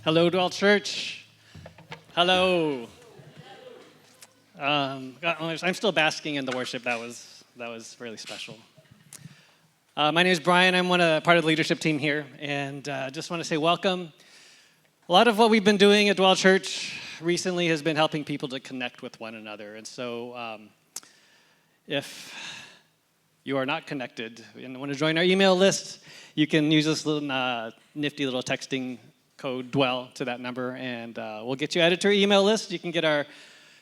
Hello, Dwell Church. Hello. I'm still basking in the worship. That was really special. My name is Brian. I'm part of the leadership team here, and just want to say welcome. A lot of what we've been doing at Dwell Church recently has been helping people to connect with one another. And so if you are not connected and want to join our email list, you can use this little nifty little texting code DWELL to that number, and we'll get you added to our email list. You can get our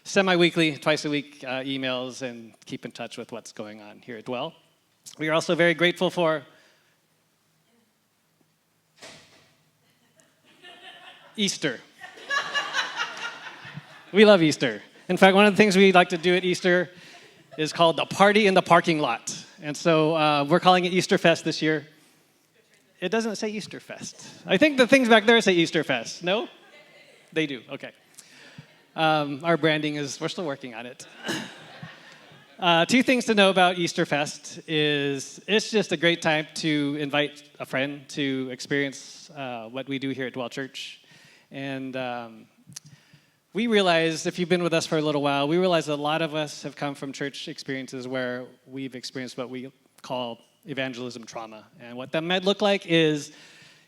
semi-weekly, twice-a-week emails and keep in touch with what's going on here at Dwell. We are also very grateful for Easter. We love Easter. In fact, one of the things we like to do at Easter is called the party in the parking lot. And so we're calling it Easter Fest this year. It doesn't say Easter Fest. I think the things back there say Easter Fest. No? They do. Okay. Our branding we're still working on it. Two things to know about Easter Fest is it's just a great time to invite a friend to experience what we do here at Dwell Church. And we realize, if you've been with us for a little while, we realize that a lot of us have come from church experiences where we've experienced what we call evangelism trauma. And what that might look like is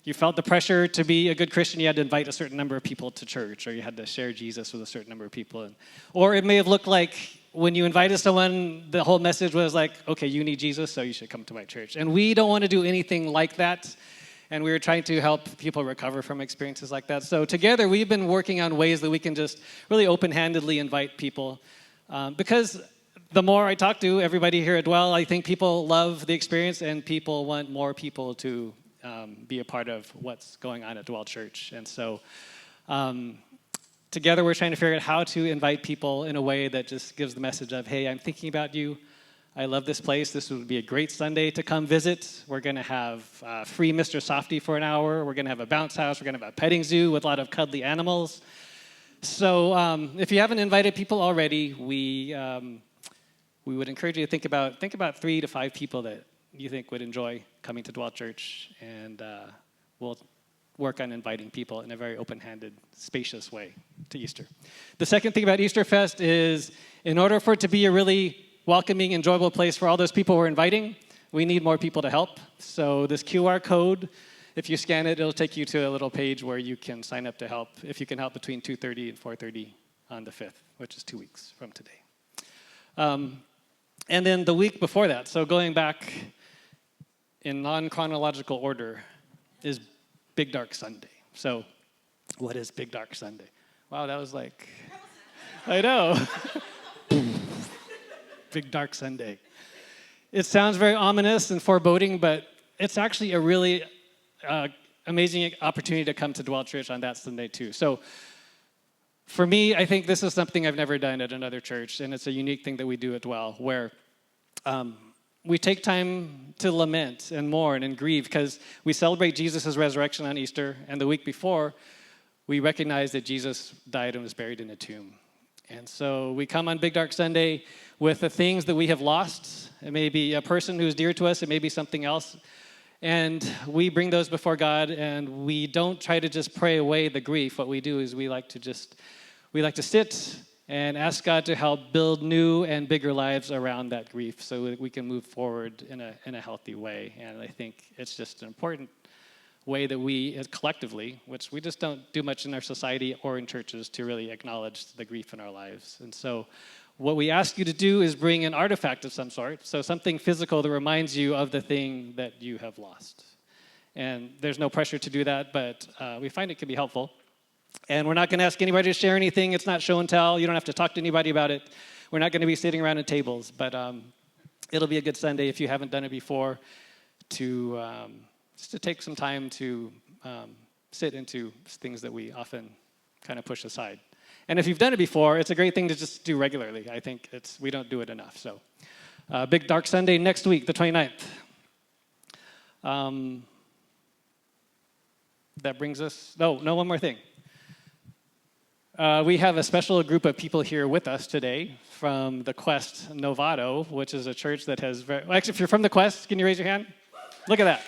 you felt the pressure to be a good Christian. You had to invite a certain number of people to church, or you had to share Jesus with a certain number of people. Or it may have looked like when you invited someone, the whole message was like, okay, you need Jesus, so you should come to my church. And we don't want to do anything like that. And we were trying to help people recover from experiences like that. So together, we've been working on ways that we can just really open-handedly invite people. Because the more I talk to everybody here at Dwell, I think people love the experience and people want more people to be a part of what's going on at Dwell Church. And so together we're trying to figure out how to invite people in a way that just gives the message of, hey, I'm thinking about you. I love this place. This would be a great Sunday to come visit. We're going to have free Mr. Softy for an hour. We're going to have a bounce house. We're going to have a petting zoo with a lot of cuddly animals. So if you haven't invited people already, we would encourage you to think about 3 to 5 people that you think would enjoy coming to Dwell Church, and we'll work on inviting people in a very open-handed, spacious way to Easter. The second thing about Easter Fest is, in order for it to be a really welcoming, enjoyable place for all those people we're inviting, we need more people to help. So this QR code, if you scan it, it'll take you to a little page where you can sign up to help, if you can help between 2:30 and 4:30 on the 5th, which is 2 weeks from today. And then the week before that, so going back in non-chronological order, is Big Dark Sunday. So what is Big Dark Sunday? Wow, that was like, I know. Big Dark Sunday. It sounds very ominous and foreboding, but it's actually a really amazing opportunity to come to Dwell Church on that Sunday too. So for me, I think this is something I've never done at another church, and it's a unique thing that we do at Dwell, where we take time to lament and mourn and grieve, because we celebrate Jesus' resurrection on Easter, and the week before, we recognize that Jesus died and was buried in a tomb. And so we come on Big Dark Sunday with the things that we have lost. It may be a person who's dear to us. It may be something else. And we bring those before God, and we don't try to just pray away the grief. What we do is we like to sit and ask God to help build new and bigger lives around that grief so that we can move forward in a healthy way. And I think it's just an important way that we collectively, which we just don't do much in our society or in churches, to really acknowledge the grief in our lives. And so what we ask you to do is bring an artifact of some sort, so something physical that reminds you of the thing that you have lost. And there's no pressure to do that, but we find it can be helpful. And we're not going to ask anybody to share anything. It's not show and tell. You don't have to talk to anybody about it. We're not going to be sitting around at tables, but it'll be a good Sunday if you haven't done it before just to take some time to sit into things that we often kind of push aside. And if you've done it before, it's a great thing to just do regularly. I think we don't do it enough. So Big Dark Sunday next week, the 29th. That brings us, one more thing. We have a special group of people here with us today from the Quest Novato, which is a church that has actually, if you're from the Quest, can you raise your hand? Look at that.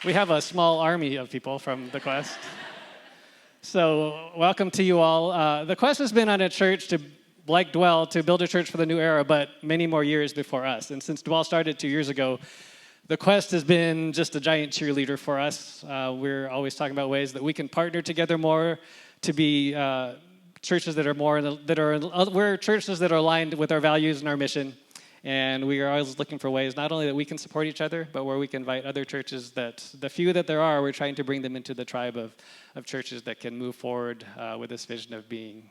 We have a small army of people from the Quest. So welcome to you all. The Quest has been on a church like Dwell to build a church for the new era, but many more years before us. And since Dwell started 2 years ago, the Quest has been just a giant cheerleader for us. We're always talking about ways that we can partner together more to be churches that are we're churches that are aligned with our values and our mission. And we are always looking for ways not only that we can support each other, but where we can invite other churches that, the few that there are, we're trying to bring them into the tribe of churches that can move forward with this vision of being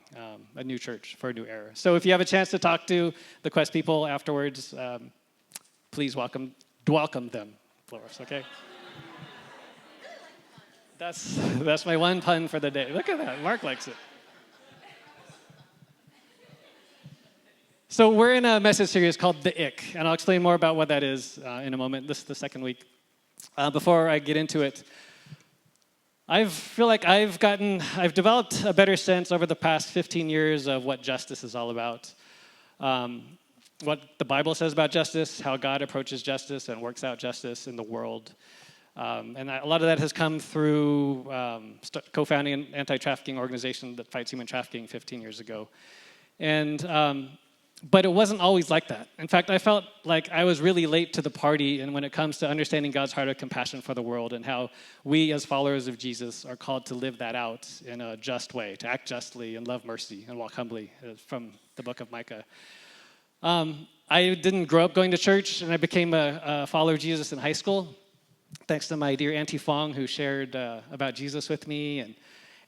a new church for a new era. So if you have a chance to talk to the Quest people afterwards, please welcome them for us, okay? That's my one pun for the day. Look at that, Mark likes it. So we're in a message series called The Ick, and I'll explain more about what that is in a moment. This is the second week. Before I get into it, I feel like I've developed a better sense over the past 15 years of what justice is all about. What the Bible says about justice, how God approaches justice and works out justice in the world. And a lot of that has come through co-founding an anti-trafficking organization that fights human trafficking 15 years ago. But it wasn't always like that. In fact, I felt like I was really late to the party and when it comes to understanding God's heart of compassion for the world and how we as followers of Jesus are called to live that out in a just way, to act justly and love mercy and walk humbly, from the book of Micah. I didn't grow up going to church, and I became a follower of Jesus in high school, thanks to my dear Auntie Fong, who shared about Jesus with me.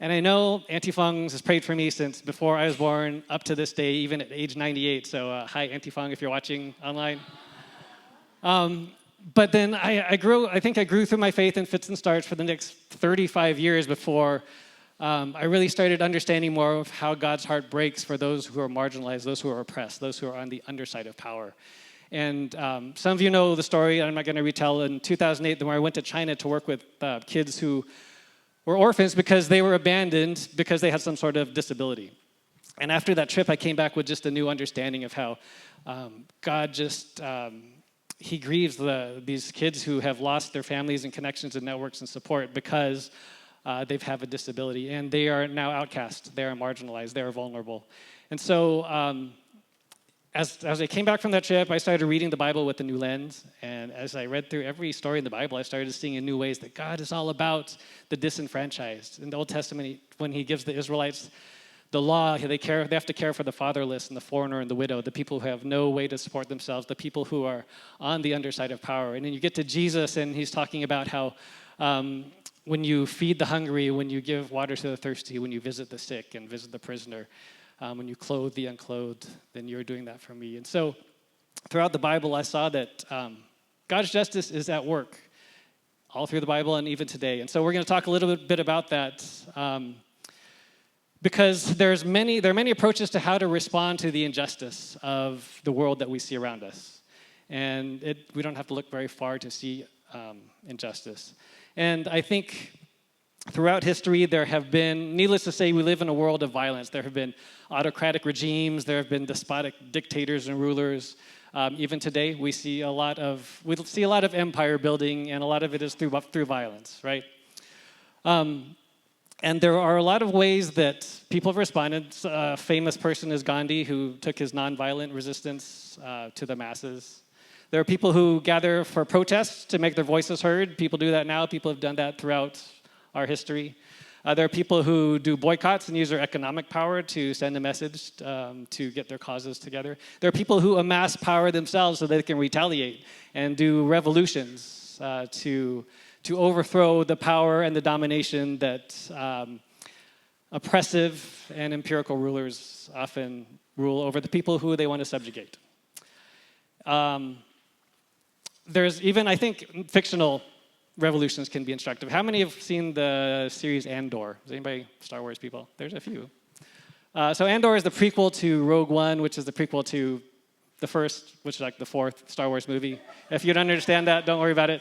And I know Auntie Fong has prayed for me since before I was born, up to this day, even at age 98. So hi, Auntie Fong, if you're watching online. But then I think I grew through my faith in fits and starts for the next 35 years before I really started understanding more of how God's heart breaks for those who are marginalized, those who are oppressed, those who are on the underside of power. And some of you know the story, I'm not going to retell. In 2008, when I went to China to work with kids who were orphans because they were abandoned because they had some sort of disability. And after that trip, I came back with just a new understanding of how God just, he grieves these kids who have lost their families and connections and networks and support because they have a disability. And they are now outcast. They are marginalized. They are vulnerable. And so as I came back from that trip, I started reading the Bible with a new lens. And as I read through every story in the Bible, I started seeing in new ways that God is all about the disenfranchised. In the Old Testament, when he gives the Israelites the law, they have to care for the fatherless and the foreigner and the widow, the people who have no way to support themselves, the people who are on the underside of power. And then you get to Jesus, and he's talking about how when you feed the hungry, when you give water to the thirsty, when you visit the sick and visit the prisoner, when you clothe the unclothed, then you're doing that for me. And so throughout the Bible, I saw that God's justice is at work all through the Bible and even today. And so we're going to talk a little bit about that because there are many approaches to how to respond to the injustice of the world that we see around us. And we don't have to look very far to see injustice. And I think throughout history, there have been, needless to say, we live in a world of violence. There have been autocratic regimes. There have been despotic dictators and rulers. Even today, we see a lot of empire building, and a lot of it is through violence, right? And there are a lot of ways that people have responded. A famous person is Gandhi, who took his nonviolent resistance to the masses. There are people who gather for protests to make their voices heard. People do that now. People have done that throughout our history. There are people who do boycotts and use their economic power to send a message to get their causes together. There are people who amass power themselves so they can retaliate and do revolutions to overthrow the power and the domination that oppressive and empirical rulers often rule over the people who they want to subjugate. There's even, I think, fictional revolutions can be instructive. How many have seen the series Andor? Is anybody Star Wars people? There's a few. So Andor is the prequel to Rogue One, which is the prequel to the first, which is like the fourth Star Wars movie. If you don't understand that, don't worry about it.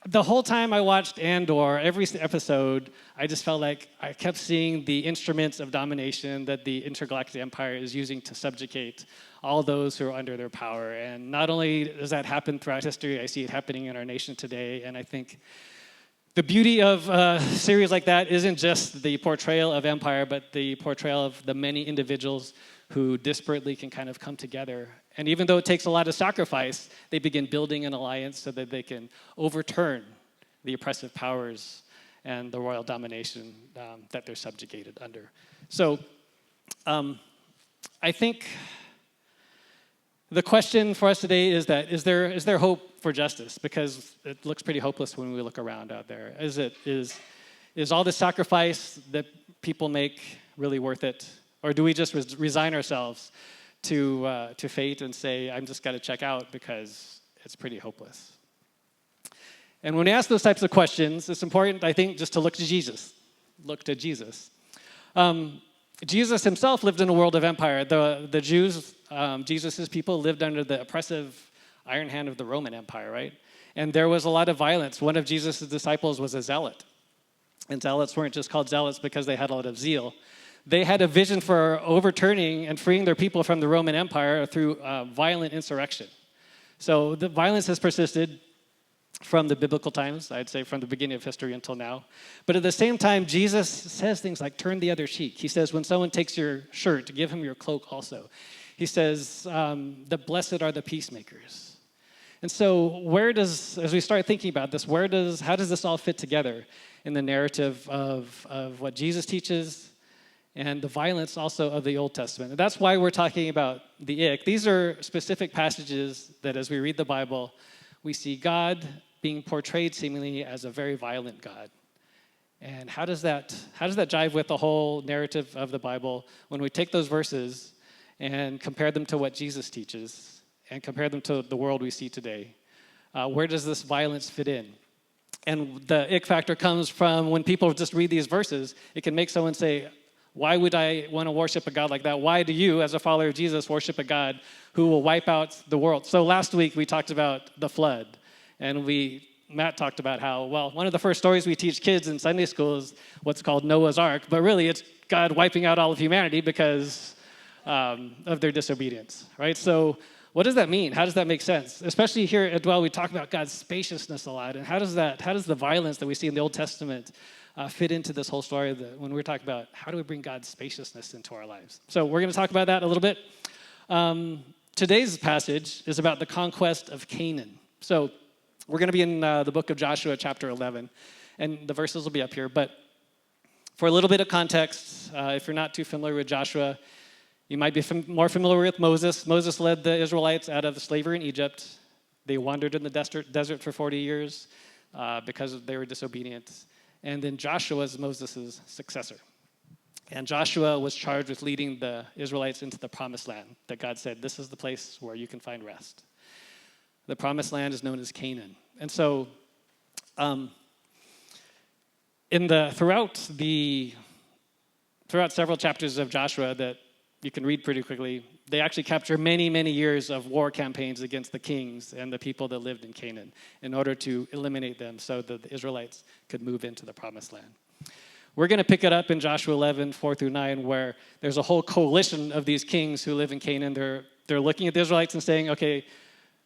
The whole time I watched Andor, every episode, I just felt like I kept seeing the instruments of domination that the intergalactic empire is using to subjugate all those who are under their power. And not only does that happen throughout history, I see it happening in our nation today. And I think the beauty of a series like that isn't just the portrayal of empire, but the portrayal of the many individuals who disparately can kind of come together. And even though it takes a lot of sacrifice, they begin building an alliance so that they can overturn the oppressive powers and the royal domination that they're subjugated under. So I think the question for us today is that is there hope for justice? Because it looks pretty hopeless when we look around out there. Is all the sacrifice that people make really worth it? Or do we just resign ourselves to fate and say, I'm just got to check out because it's pretty hopeless? And when we ask those types of questions, it's important, I think, just to look to Jesus. Look to Jesus. Jesus himself lived in a world of empire. The Jews, Jesus' people, lived under the oppressive iron hand of the Roman Empire, right? And there was a lot of violence. One of Jesus' disciples was a zealot. And zealots weren't just called zealots because they had a lot of zeal. They had a vision for overturning and freeing their people from the Roman Empire through violent insurrection. So the violence has persisted from the biblical times, I'd say from the beginning of history until now. But at the same time, Jesus says things like, turn the other cheek. He says, when someone takes your shirt, give him your cloak also. He says, the blessed are the peacemakers. And so as we start thinking about this, how does this all fit together in the narrative of what Jesus teaches and the violence also of the Old Testament? And that's why we're talking about the Ik. These are specific passages that as we read the Bible, we see God being portrayed seemingly as a very violent God. And how does that jive with the whole narrative of the Bible when we take those verses and compare them to what Jesus teaches and compare them to the world we see today? Where does this violence fit in? And the Ik factor comes from when people just read these verses, it can make someone say, why would I want to worship a God like that? Why do you, as a follower of Jesus, worship a God who will wipe out the world? So last week we talked about the flood. And Matt talked about how, well, one of the first stories we teach kids in Sunday school is what's called Noah's Ark. But really, it's God wiping out all of humanity because of their disobedience, right? So what does that mean? How does that make sense? Especially here at Dwell, we talk about God's spaciousness a lot. And how does the violence that we see in the Old Testament fit into this whole story when we're talking about how do we bring God's spaciousness into our lives? So we're going to talk about that a little bit. Today's passage is about the conquest of Canaan. So we're going to be in the book of Joshua, chapter 11, and the verses will be up here. But for a little bit of context, if you're not too familiar with Joshua, you might be more familiar with Moses. Moses led the Israelites out of slavery in Egypt. They wandered in the desert for 40 years because they were disobedient. And then Joshua is Moses' successor. And Joshua was charged with leading the Israelites into the promised land that God said, this is the place where you can find rest. The promised land is known as Canaan. And so throughout several chapters of Joshua that you can read pretty quickly, they actually capture many, many years of war campaigns against the kings and the people that lived in Canaan in order to eliminate them so that the Israelites could move into the promised land. We're going to pick it up in Joshua 11, 4 through 9, where there's a whole coalition of these kings who live in Canaan. They're looking at the Israelites and saying, okay,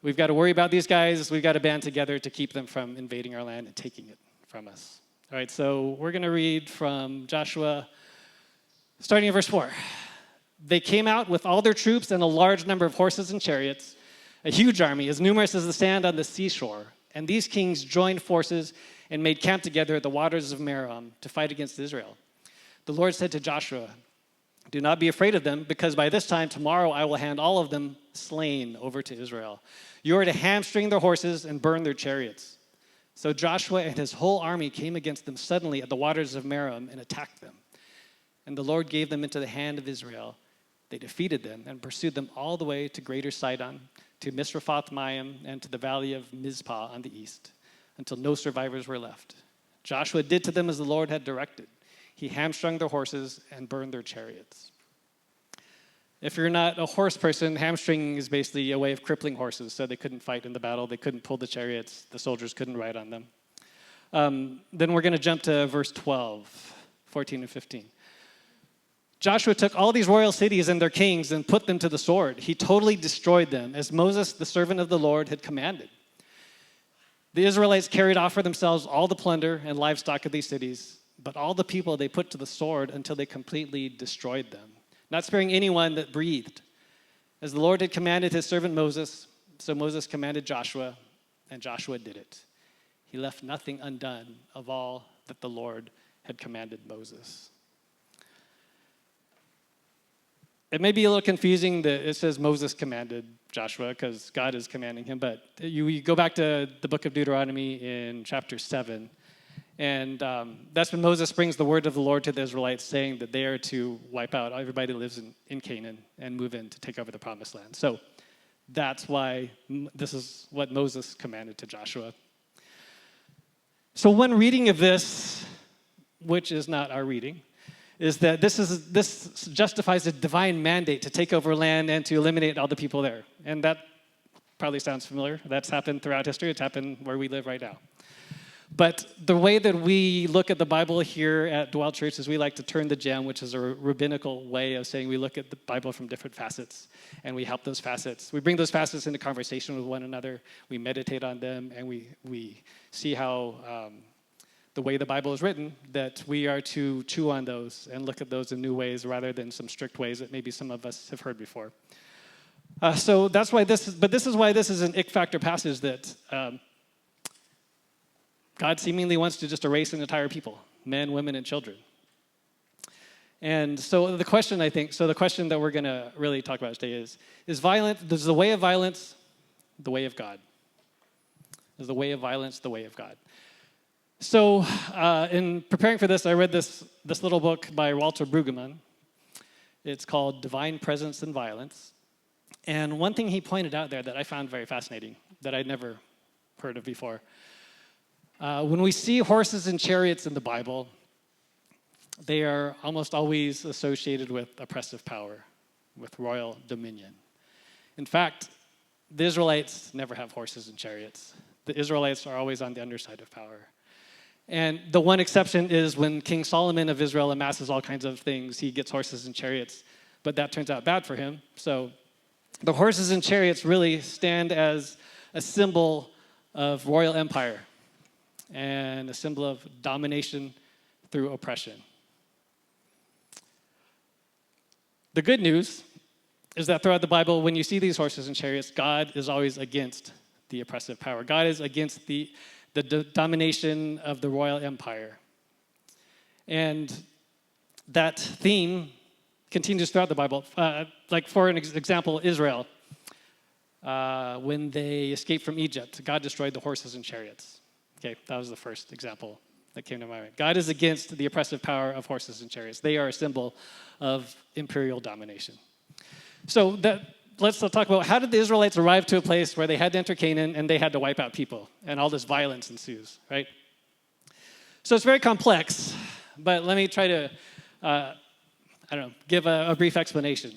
we've got to worry about these guys. We've got to band together to keep them from invading our land and taking it from us. All right, so we're going to read from Joshua, starting at verse 4. They came out with all their troops and a large number of horses and chariots, a huge army, as numerous as the sand on the seashore. And these kings joined forces and made camp together at the waters of Merom to fight against Israel. The Lord said to Joshua, do not be afraid of them, because by this time tomorrow I will hand all of them slain over to Israel. You are to hamstring their horses and burn their chariots. So Joshua and his whole army came against them suddenly at the waters of Merom and attacked them. And the Lord gave them into the hand of Israel. They defeated them and pursued them all the way to Greater Sidon, to Misrephoth-Maim, and to the valley of Mizpah on the east, until no survivors were left. Joshua did to them as the Lord had directed. He hamstrung their horses and burned their chariots. If you're not a horse person, hamstringing is basically a way of crippling horses so they couldn't fight in the battle. They couldn't pull the chariots. The soldiers couldn't ride on them. Then we're going to jump to verse 12, 14 and 15. Joshua took all these royal cities and their kings and put them to the sword. He totally destroyed them, as Moses, the servant of the Lord, had commanded. The Israelites carried off for themselves all the plunder and livestock of these cities, but all the people they put to the sword until they completely destroyed them, not sparing anyone that breathed. As the Lord had commanded his servant Moses, so Moses commanded Joshua, and Joshua did it. He left nothing undone of all that the Lord had commanded Moses. It may be a little confusing that it says Moses commanded Joshua because God is commanding him, but you go back to the book of Deuteronomy in chapter 7, and that's when Moses brings the word of the Lord to the Israelites saying that they are to wipe out everybody that lives in Canaan and move in to take over the promised land. So that's why this is what Moses commanded to Joshua. So one reading of this, which is not our reading, is that this justifies a divine mandate to take over land and to eliminate all the people there. And that probably sounds familiar. That's happened throughout history. It's happened where we live right now. But the way that we look at the Bible here at Dwell Church is we like to turn the gem, which is a rabbinical way of saying we look at the Bible from different facets, and we help those facets. We bring those facets into conversation with one another. We meditate on them, and we see how the way the Bible is written, that we are to chew on those and look at those in new ways rather than some strict ways that maybe some of us have heard before. So that's why this is why this is an ick factor passage that God seemingly wants to just erase an entire people, men, women, and children. And so the question that we're going to really talk about today is the way of violence the way of God? Is the way of violence the way of God? So in preparing for this, I read this little book by Walter Brueggemann. It's called Divine Presence and Violence. And one thing he pointed out there that I found very fascinating, that I'd never heard of before. When we see horses and chariots in the Bible, they are almost always associated with oppressive power, with royal dominion. In fact, the Israelites never have horses and chariots. The Israelites are always on the underside of power. And the one exception is when King Solomon of Israel amasses all kinds of things, he gets horses and chariots, but that turns out bad for him. So the horses and chariots really stand as a symbol of royal empire and a symbol of domination through oppression. The good news is that throughout the Bible, when you see these horses and chariots, God is always against the oppressive power. God is against the domination of the royal empire. And that theme continues throughout the Bible. Like for an example, Israel, when they escaped from Egypt, God destroyed the horses and chariots. Okay, that was the first example that came to my mind. God is against the oppressive power of horses and chariots. They are a symbol of imperial domination. So let's talk about how did the Israelites arrive to a place where they had to enter Canaan and they had to wipe out people, and all this violence ensues, right? So it's very complex, but let me try to, give a brief explanation.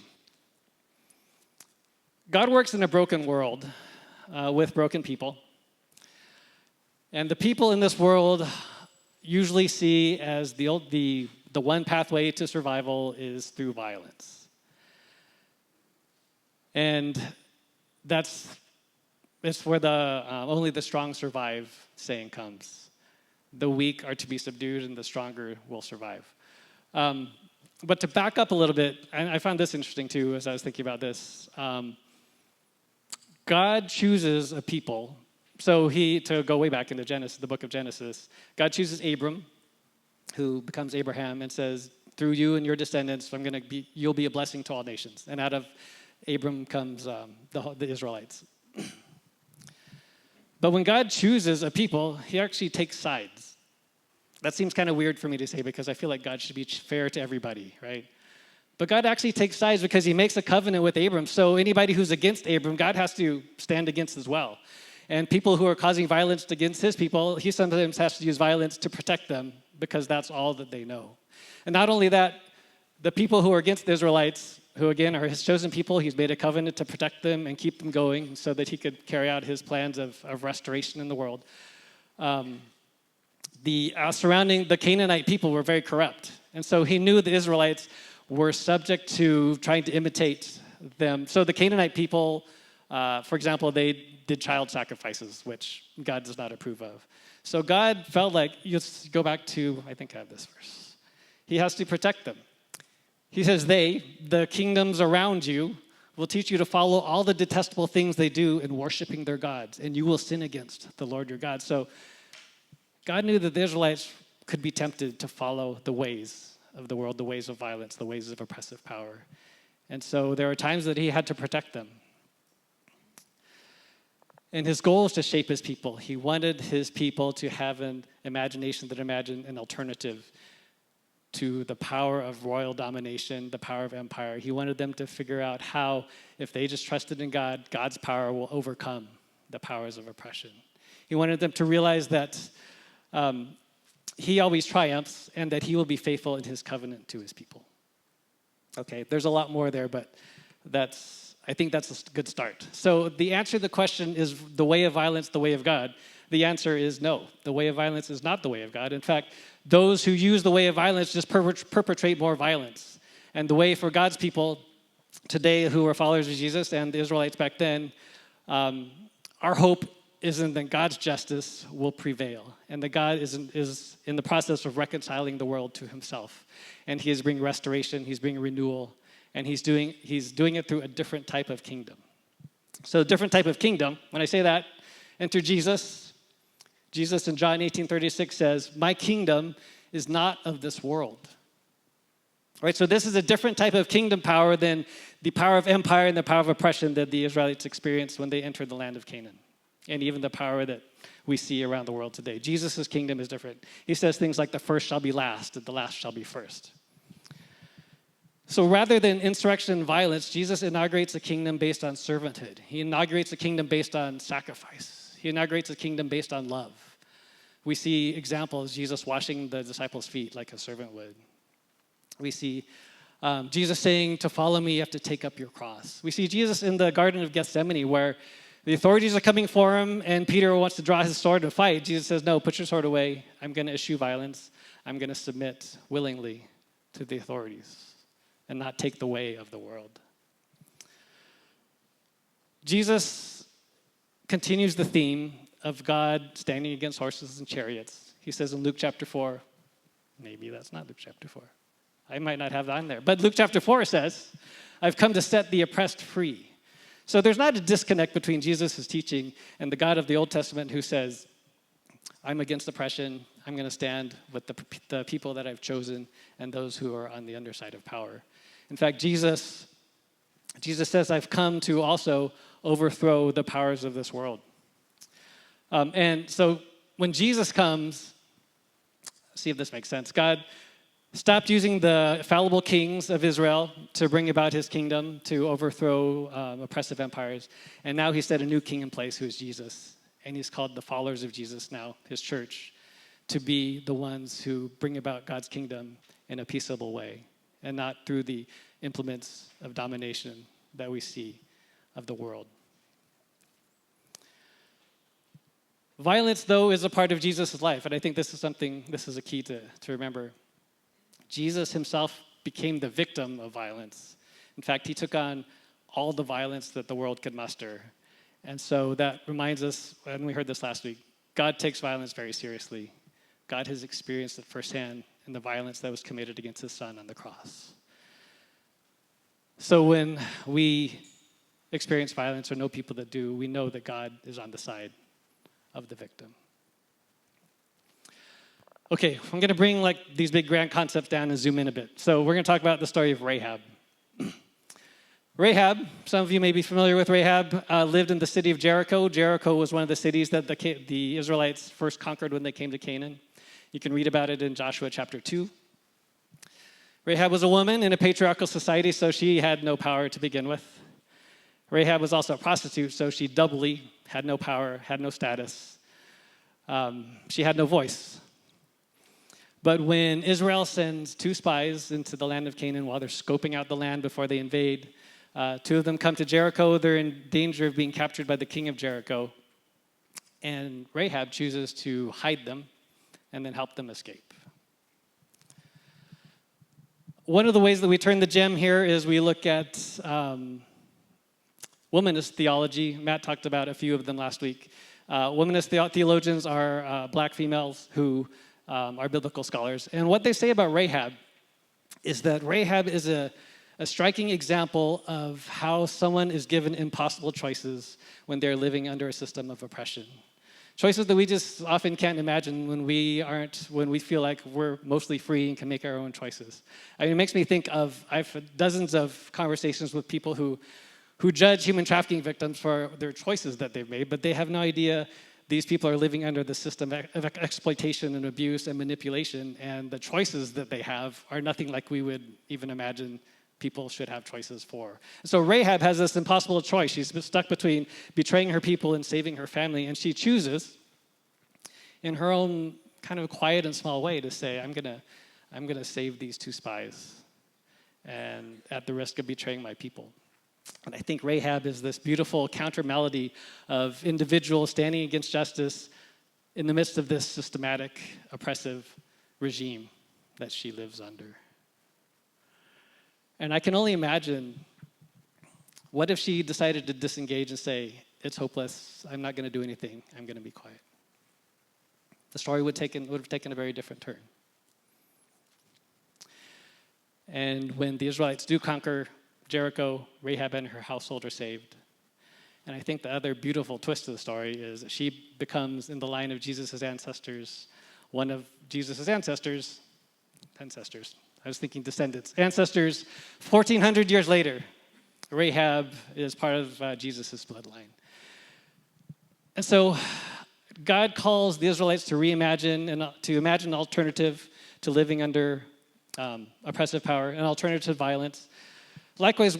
God works in a broken world with broken people. And the people in this world usually see as the one pathway to survival is through violence. And it's where the only the strong survive saying comes. The weak are to be subdued and the stronger will survive. But to back up a little bit, and I found this interesting too as I was thinking about this. God chooses a people. So to go way back into Genesis, the book of Genesis, God chooses Abram, who becomes Abraham, and says, through you and your descendants, you'll be a blessing to all nations. And out of Abram comes the Israelites. But when God chooses a people, he actually takes sides. That seems kind of weird for me to say because I feel like God should be fair to everybody, right? But God actually takes sides because he makes a covenant with Abram. So anybody who's against Abram, God has to stand against as well. And people who are causing violence against his people, he sometimes has to use violence to protect them because that's all that they know. And not only that, the people who are against the Israelites, who again are his chosen people, he's made a covenant to protect them and keep them going so that he could carry out his plans of restoration in the world. the surrounding the Canaanite people were very corrupt. And so he knew the Israelites were subject to trying to imitate them. So the Canaanite people, for example, they did child sacrifices, which God does not approve of. So God felt like, let's go back to, I think I have this verse. He has to protect them. He says, the kingdoms around you, will teach you to follow all the detestable things they do in worshiping their gods, and you will sin against the Lord your God. So God knew that the Israelites could be tempted to follow the ways of the world, the ways of violence, the ways of oppressive power. And so there were times that he had to protect them. And his goal was to shape his people. He wanted his people to have an imagination that imagined an alternative to the power of royal domination, the power of empire. He wanted them to figure out how, if they just trusted in God, God's power will overcome the powers of oppression. He wanted them to realize that he always triumphs and that he will be faithful in his covenant to his people. Okay, there's a lot more there, but I think that's a good start. So the answer to the question, is the way of violence the way of God? The answer is no. The way of violence is not the way of God. In fact, those who use the way of violence just perpetrate more violence. And the way for God's people today who are followers of Jesus and the Israelites back then, our hope isn't that God's justice will prevail and that God is in the process of reconciling the world to himself. And he is bringing restoration, he's bringing renewal, and he's doing it through a different type of kingdom. So a different type of kingdom, when I say that, enter Jesus. Jesus in John 18:36 says, my kingdom is not of this world. All right, so this is a different type of kingdom power than the power of empire and the power of oppression that the Israelites experienced when they entered the land of Canaan, and even the power that we see around the world today. Jesus' kingdom is different. He says things like the first shall be last, and the last shall be first. So rather than insurrection and violence, Jesus inaugurates a kingdom based on servanthood. He inaugurates a kingdom based on sacrifice. He inaugurates a kingdom based on love. We see examples, Jesus washing the disciples' feet like a servant would. We see Jesus saying, to follow me, you have to take up your cross. We see Jesus in the Garden of Gethsemane where the authorities are coming for him and Peter wants to draw his sword to fight. Jesus says, no, put your sword away. I'm going to eschew violence. I'm going to submit willingly to the authorities and not take the way of the world. Jesus continues the theme of God standing against horses and chariots. He says in Luke chapter 4, maybe that's not Luke chapter 4. I might not have that on there. But Luke chapter 4 says, I've come to set the oppressed free. So there's not a disconnect between Jesus' teaching and the God of the Old Testament who says, I'm against oppression. I'm going to stand with the people that I've chosen and those who are on the underside of power. In fact, Jesus says, I've come to also overthrow the powers of this world. And so when Jesus comes, see if this makes sense, God stopped using the fallible kings of Israel to bring about his kingdom, to overthrow oppressive empires. And now he set a new king in place who is Jesus. And he's called the followers of Jesus now, his church, to be the ones who bring about God's kingdom in a peaceable way and not through the implements of domination that we see of the world. Violence, though, is a part of Jesus' life, and I think this is a key to remember. Jesus himself became the victim of violence. In fact, he took on all the violence that the world could muster. And so that reminds us, and we heard this last week, God takes violence very seriously. God has experienced it firsthand in the violence that was committed against his son on the cross. So when we experience violence or know people that do, we know that God is on the side of the victim. Okay, I'm going to bring these big grand concepts down and zoom in a bit. So we're going to talk about the story of Rahab. Rahab, some of you may be familiar with Rahab, lived in the city of Jericho. Jericho was one of the cities that the Israelites first conquered when they came to Canaan. You can read about it in Joshua chapter 2. Rahab was a woman in a patriarchal society, so she had no power to begin with. Rahab was also a prostitute, so she doubly had no power, had no status. She had no voice. But when Israel sends 2 spies into the land of Canaan while they're scoping out the land before they invade, 2 of them come to Jericho. They're in danger of being captured by the king of Jericho. And Rahab chooses to hide them and then help them escape. One of the ways that we turn the gem here is we look at womanist theology. Matt talked about a few of them last week. Womanist theologians are black females who are biblical scholars. And what they say about Rahab is that Rahab is a striking example of how someone is given impossible choices when they're living under a system of oppression. Choices that we just often can't imagine when we feel like we're mostly free and can make our own choices. I mean, it makes me think of, I've had dozens of conversations with people who judge human trafficking victims for their choices that they've made, but they have no idea these people are living under the system of exploitation and abuse and manipulation, and the choices that they have are nothing like we would even imagine people should have choices for. So Rahab has this impossible choice. She's stuck between betraying her people and saving her family, and she chooses, in her own kind of quiet and small way, to say, I'm gonna save these two spies, and at the risk of betraying my people. And I think Rahab is this beautiful counter melody of individuals standing against justice in the midst of this systematic, oppressive regime that she lives under. And I can only imagine, what if she decided to disengage and say, it's hopeless, I'm not going to do anything, I'm going to be quiet? The story would have taken a very different turn. And when the Israelites do conquer Jericho, Rahab and her household are saved. And I think the other beautiful twist of the story is that she becomes, in the line of Jesus' ancestors, one of Jesus' ancestors, I was thinking descendants, ancestors, 1,400 years later, Rahab is part of Jesus' bloodline. And so God calls the Israelites to reimagine and to imagine an alternative to living under oppressive power, an alternative violence. Likewise,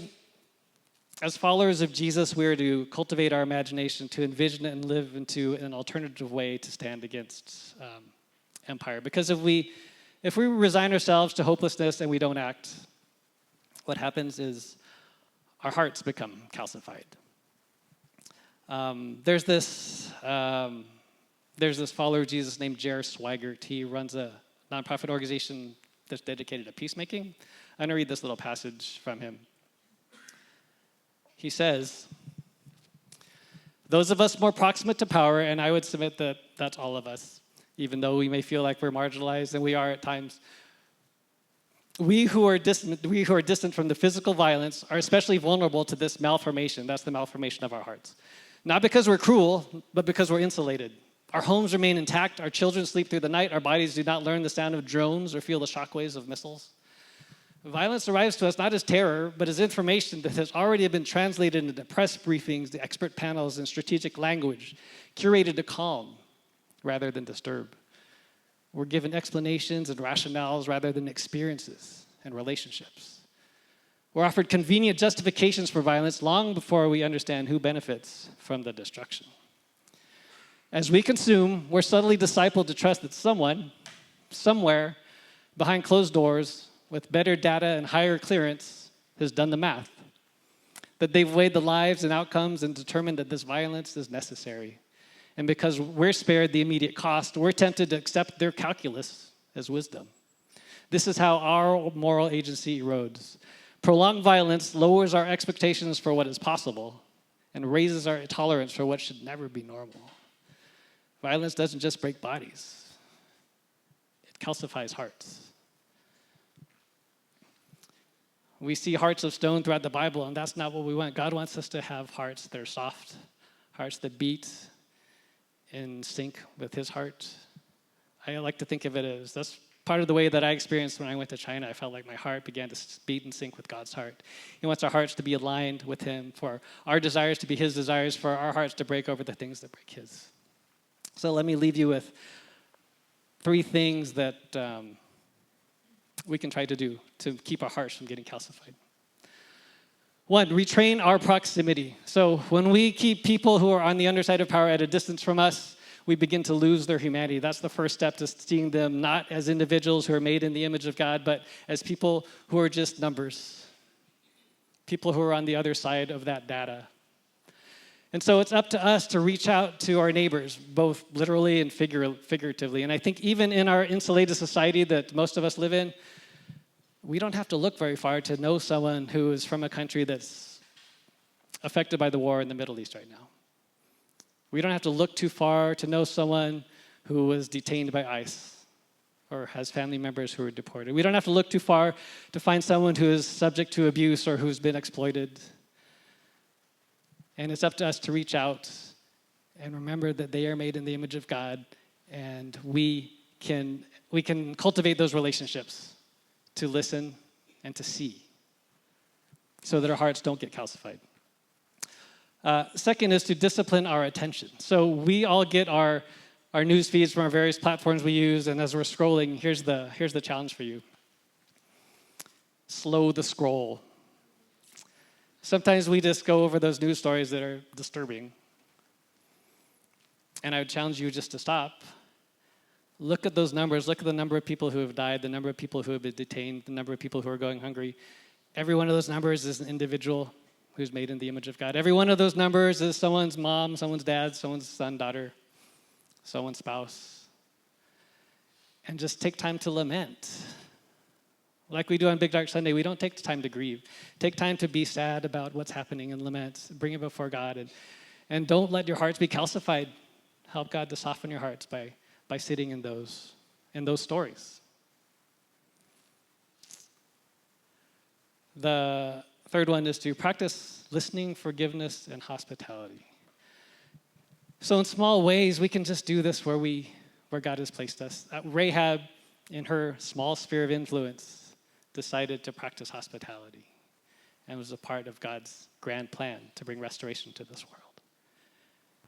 as followers of Jesus, we are to cultivate our imagination, to envision and live into an alternative way to stand against empire. Because if we resign ourselves to hopelessness and we don't act, what happens is our hearts become calcified. There's this follower of Jesus named J.R. Swigert. He runs a nonprofit organization that's dedicated to peacemaking. I'm going to read this little passage from him. He says, those of us more proximate to power, and I would submit that that's all of us, even though we may feel like we're marginalized, and we are at times, we who are distant from the physical violence are especially vulnerable to this malformation. That's the malformation of our hearts. Not because we're cruel, but because we're insulated. Our homes remain intact, our children sleep through the night, our bodies do not learn the sound of drones or feel the shockwaves of missiles. Violence arrives to us not as terror, but as information that has already been translated into press briefings, the expert panels, and strategic language, curated to calm rather than disturb. We're given explanations and rationales rather than experiences and relationships. We're offered convenient justifications for violence long before we understand who benefits from the destruction. As we consume, we're subtly discipled to trust that someone, somewhere, behind closed doors, with better data and higher clearance, has done the math. That they've weighed the lives and outcomes and determined that this violence is necessary. And because we're spared the immediate cost, we're tempted to accept their calculus as wisdom. This is how our moral agency erodes. Prolonged violence lowers our expectations for what is possible and raises our tolerance for what should never be normal. Violence doesn't just break bodies. It calcifies hearts. We see hearts of stone throughout the Bible, and that's not what we want. God wants us to have hearts that are soft, hearts that beat in sync with his heart. I like to think of it as, that's part of the way that I experienced when I went to China. I felt like my heart began to beat in sync with God's heart. He wants our hearts to be aligned with him, for our desires to be his desires, for our hearts to break over the things that break his. So let me leave you with 3 things that we can try to do to keep our hearts from getting calcified. 1, retrain our proximity. So when we keep people who are on the underside of power at a distance from us, we begin to lose their humanity. That's the first step, to seeing them not as individuals who are made in the image of God, but as people who are just numbers, people who are on the other side of that data. And so it's up to us to reach out to our neighbors, both literally and figuratively. And I think even in our insulated society that most of us live in, we don't have to look very far to know someone who is from a country that's affected by the war in the Middle East right now. We don't have to look too far to know someone who was detained by ICE or has family members who are deported. We don't have to look too far to find someone who is subject to abuse or who's been exploited. And it's up to us to reach out and remember that they are made in the image of God, and we can cultivate those relationships to listen and to see so that our hearts don't get calcified. Second is to discipline our attention. So we all get our news feeds from our various platforms we use, and as we're scrolling, here's the challenge for you. Slow the scroll. Sometimes we just go over those news stories that are disturbing. And I would challenge you just to stop. Look at those numbers. Look at the number of people who have died, the number of people who have been detained, the number of people who are going hungry. Every one of those numbers is an individual who's made in the image of God. Every one of those numbers is someone's mom, someone's dad, someone's son, daughter, someone's spouse. And just take time to lament. Like we do on Big Dark Sunday, we don't take time to grieve. Take time to be sad about what's happening and lament. Bring it before God. And don't let your hearts be calcified. Help God to soften your hearts by sitting in those stories. The third one is to practice listening, forgiveness, and hospitality. So in small ways, we can just do this where God has placed us. Rahab, in her small sphere of influence, decided to practice hospitality and was a part of God's grand plan to bring restoration to this world.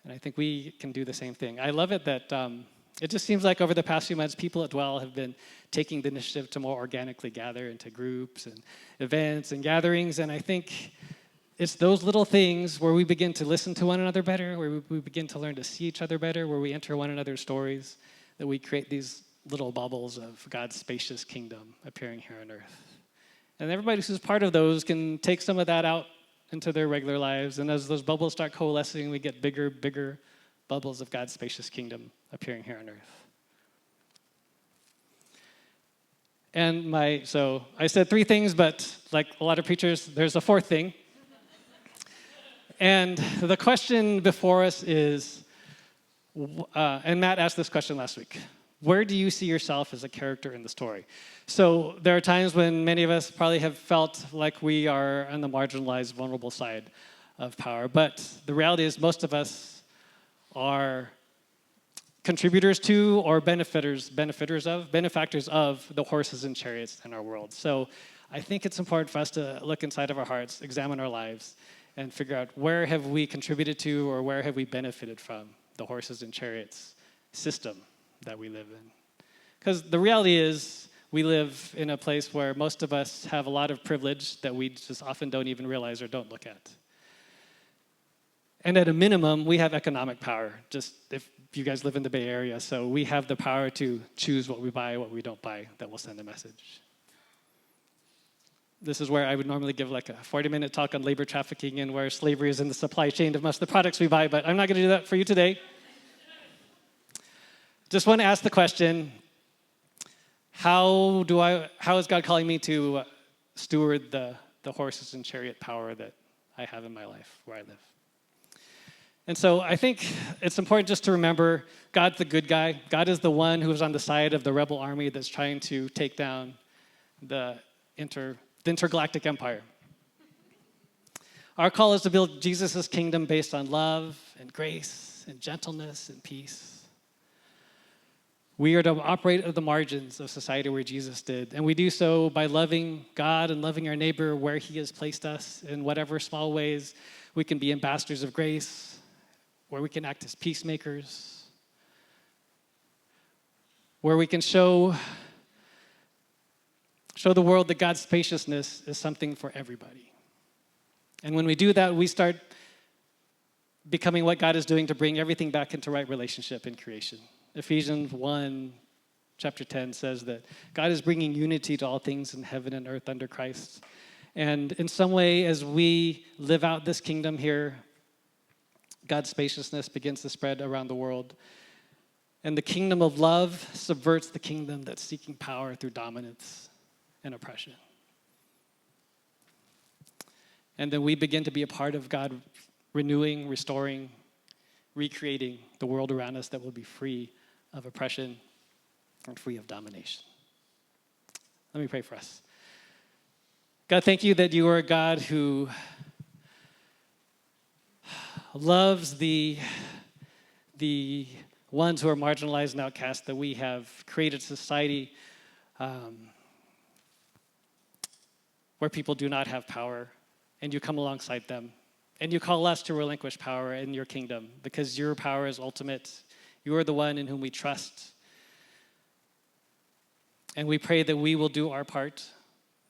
And I think we can do the same thing. I love it that it just seems like over the past few months, people at Dwell have been taking the initiative to more organically gather into groups and events and gatherings. And I think it's those little things where we begin to listen to one another better, where we begin to learn to see each other better, where we enter one another's stories, that we create these little bubbles of God's spacious kingdom appearing here on earth. And everybody who's part of those can take some of that out into their regular lives. And as those bubbles start coalescing, we get bigger bubbles of God's spacious kingdom appearing here on earth. And so I said 3 things, but like a lot of preachers, there's a 4th thing. And the question before us is, and Matt asked this question last week, where do you see yourself as a character in the story? So there are times when many of us probably have felt like we are on the marginalized, vulnerable side of power. But the reality is most of us are contributors to or benefactors of the horses and chariots in our world. So I think it's important for us to look inside of our hearts, examine our lives, and figure out where have we contributed to or where have we benefited from the horses and chariots system that we live in. Because the reality is we live in a place where most of us have a lot of privilege that we just often don't even realize or don't look at. And at a minimum, we have economic power, just if you guys live in the Bay Area, so we have the power to choose what we buy, what we don't buy, that will send a message. This is where I would normally give like a 40-minute talk on labor trafficking and where slavery is in the supply chain of most of the products we buy, but I'm not going to do that for you today. Just want to ask the question, how is God calling me to steward the horses and chariot power that I have in my life, where I live? And so I think it's important just to remember God's the good guy. God is the one who is on the side of the rebel army that's trying to take down the intergalactic empire. Our call is to build Jesus' kingdom based on love and grace and gentleness and peace. We are to operate at the margins of society where Jesus did, and we do so by loving God and loving our neighbor where he has placed us in whatever small ways we can be ambassadors of grace, where we can act as peacemakers, where we can show the world that God's spaciousness is something for everybody. And when we do that, we start becoming what God is doing to bring everything back into right relationship in creation. Ephesians 1, chapter 10 says that God is bringing unity to all things in heaven and earth under Christ. And in some way, as we live out this kingdom here, God's spaciousness begins to spread around the world. And the kingdom of love subverts the kingdom that's seeking power through dominance and oppression. And then we begin to be a part of God renewing, restoring, recreating the world around us that will be free of oppression and free of domination. Let me pray for us. God, thank you that you are a God who loves the ones who are marginalized and outcast, that we have created society where people do not have power, and you come alongside them. And you call us to relinquish power in your kingdom because your power is ultimate. You are the one in whom we trust. And we pray that we will do our part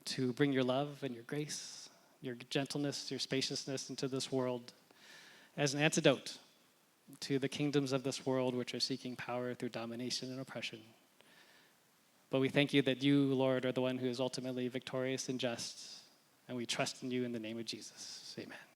to bring your love and your grace, your gentleness, your spaciousness into this world as an antidote to the kingdoms of this world which are seeking power through domination and oppression. But we thank you that you, Lord, are the one who is ultimately victorious and just, and we trust in you in the name of Jesus. Amen.